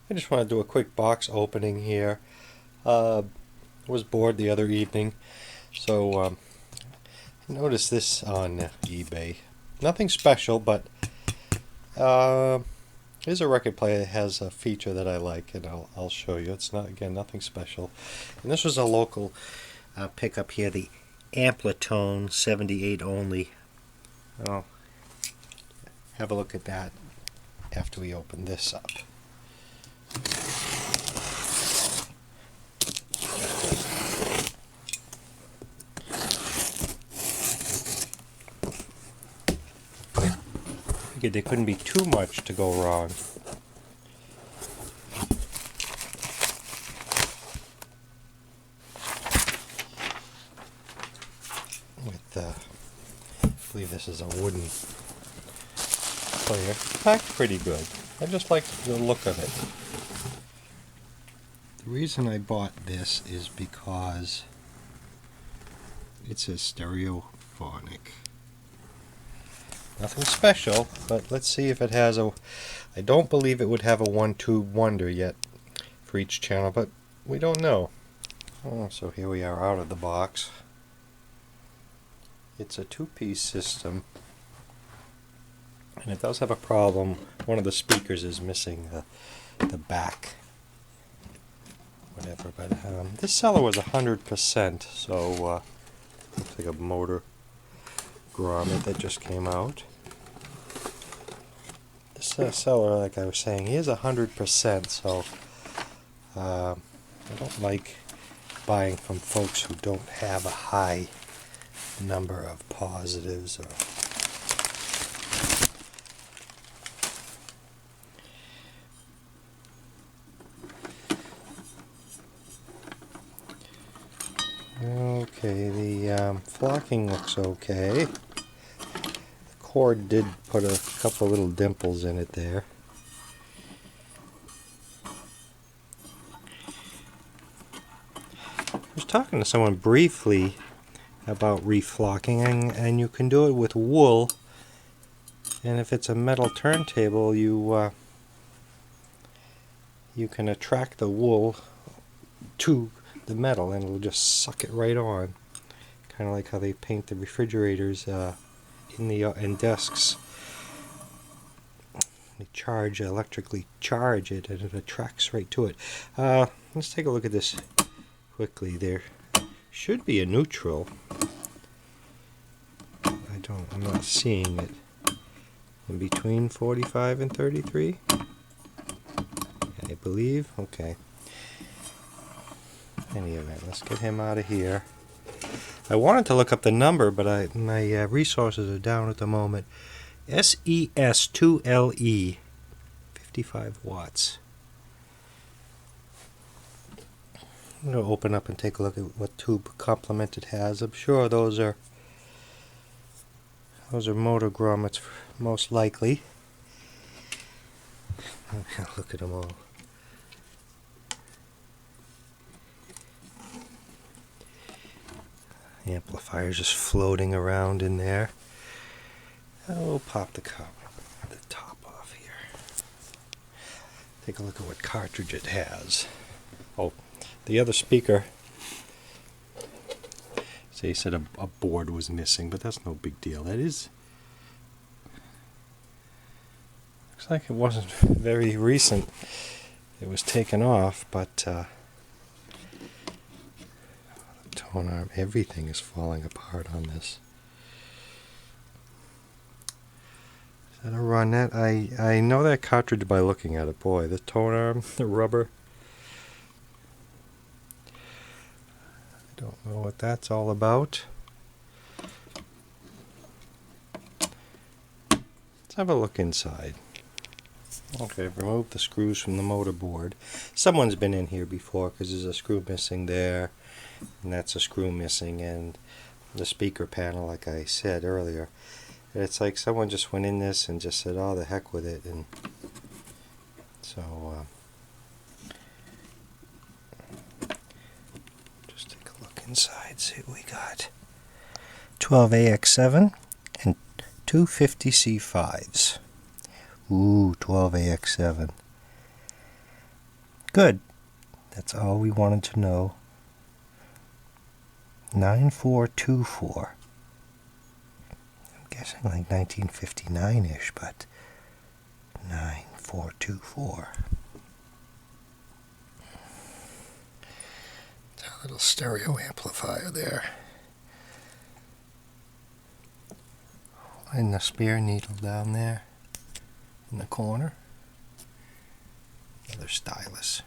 I just want to do a quick box opening here. Was bored the other evening, so I noticed this on eBay. Nothing special, but here's a record player that has a feature that I like, and I'll show you. It's not, again, nothing special. And this was a local pickup here, the Amplitone 78 only. I'll have a look at that after we open this up. Figured there couldn't be too much to go wrong. With I believe this is a wooden player. Packed pretty good. I just like the look of it. The reason I bought this is because it says stereophonic. Nothing special, but let's see if it has a... I don't believe it would have a one-tube wonder yet for each channel, but we don't know. Oh, so here we are out of the box. It's a two-piece system, and it does have a problem. One of the speakers is missing the back, whatever. But this seller was 100%, so looks like a motor grommet that just came out. This seller, like I was saying, he is 100%, so I don't like buying from folks who don't have a high number of positives. Okay, the flocking looks okay. The cord did put a couple little dimples in it there. I was talking to someone briefly about reflocking, and you can do it with wool, and if it's a metal turntable, you can attract the wool to the metal and it'll just suck it right on, kind of like how they paint the refrigerators in desks. They electrically charge it, and it attracts right to it. Let's take a look at this quickly. There should be a neutral. I'm not seeing it. In between 45 and 33, I believe. Okay. Any event, let's get him out of here. I wanted to look up the number, but my resources are down at the moment. SES-2LE, 55 watts. I'm going to open up and take a look at what tube complement it has. I'm sure those are motor grommets, most likely. Look at them all. The amplifier's just floating around in there. We'll pop the top off here. Take a look at what cartridge it has. Oh, the other speaker. So he said a board was missing, but that's no big deal. That is. Looks like it wasn't very recent. It was taken off, but tone arm, everything is falling apart on this. Is that a Ronette? I know that cartridge by looking at it. Boy, the tone arm, the rubber. I don't know what that's all about. Let's have a look inside. Okay, I've removed the screws from the motor board. Someone's been in here before because there's a screw missing there, and that's a screw missing, and the speaker panel, like I said earlier. It's like someone just went in this and just said, oh, the heck with it, and so just take a look inside, see what we got. 12AX7 and two 50C5s. Ooh, 12AX7. Good. That's all we wanted to know. 9424. I'm guessing like 1959-ish, but 9424. It's a little stereo amplifier there. And the spare needle down there in the corner. Another stylus.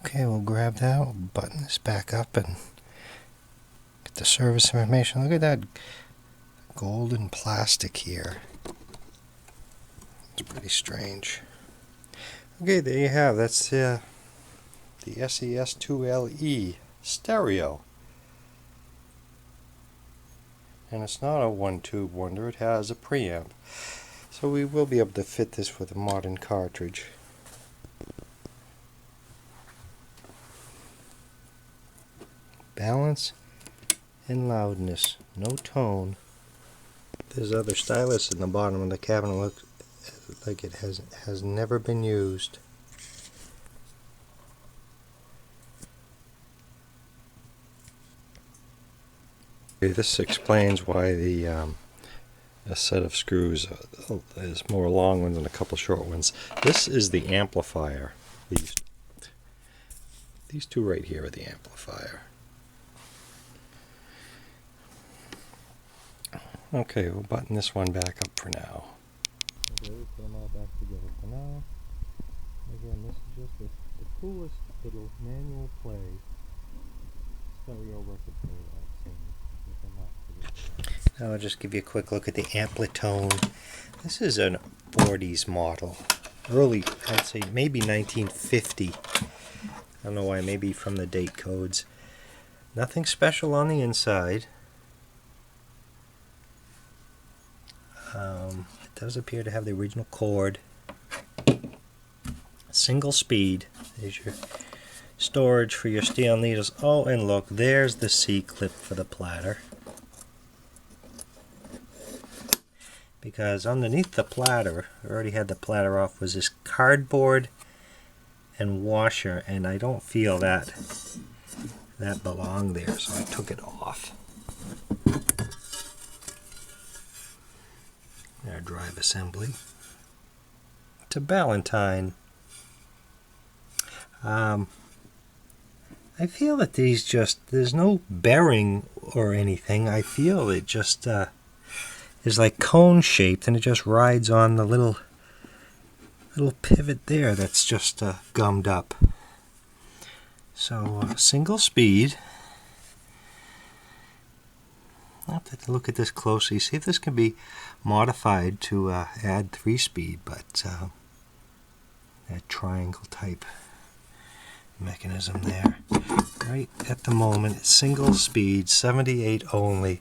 Okay, we'll grab that, we'll button this back up and get the service information. Look at that golden plastic here. It's pretty strange. Okay, there you have, that's the SES-2LE stereo. And it's not a one-tube wonder, it has a preamp. So we will be able to fit this with a modern cartridge. Balance and loudness, no tone. There's other stylus in the bottom of the cabinet. Looks like it has never been used. Okay, this explains why a set of screws is more long ones and a couple short ones. This is the amplifier. These two right here are the amplifier. Okay, we'll button this one back up for now. Okay, we'll put them all back together for now. Again, this is just the coolest little manual play stereo record player I've seen. Now I'll just give you a quick look at the Amplitone. This is an 40s model. Early, I'd say maybe 1950. I don't know why, maybe from the date codes. Nothing special on the inside. It does appear to have the original cord. Single speed. There's your storage for your steel needles. Oh, and look, there's the C-clip for the platter. Because underneath the platter, I already had the platter off, was this cardboard and washer, and I don't feel that belonged there, so I took it off. Our drive assembly. It's a Ballantine. I feel that these there's no bearing or anything. I feel it just is like cone shaped, and it just rides on the little pivot there that's just gummed up. So single speed. I'll have to look at this closely, see if this can be modified to add 3-speed, but that triangle type mechanism there. Right at the moment, it's single speed, 78 only.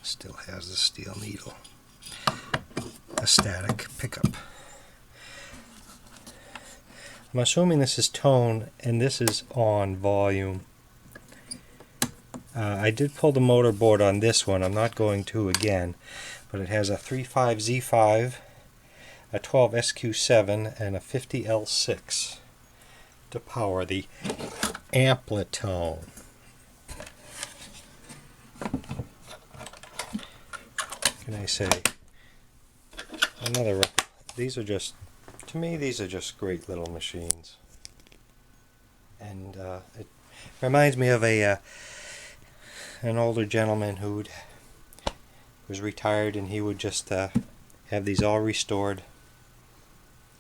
Still has the steel needle. A static pickup. I'm assuming this is tone and this is on volume. I did pull the motor board on this one. I'm not going to again, but it has a 35Z5, a 12SQ7, and a 50L6 to power the Amplitone. What can I say? These are just, to me, these are just great little machines. And it reminds me of an older gentleman who was retired, and he would just have these all restored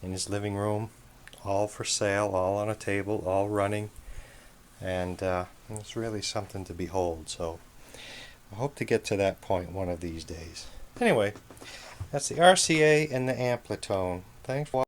in his living room, all for sale, all on a table, all running, and it's really something to behold. So I hope to get to that point one of these days. Anyway, that's the RCA and the Amplitone. Thanks for watching.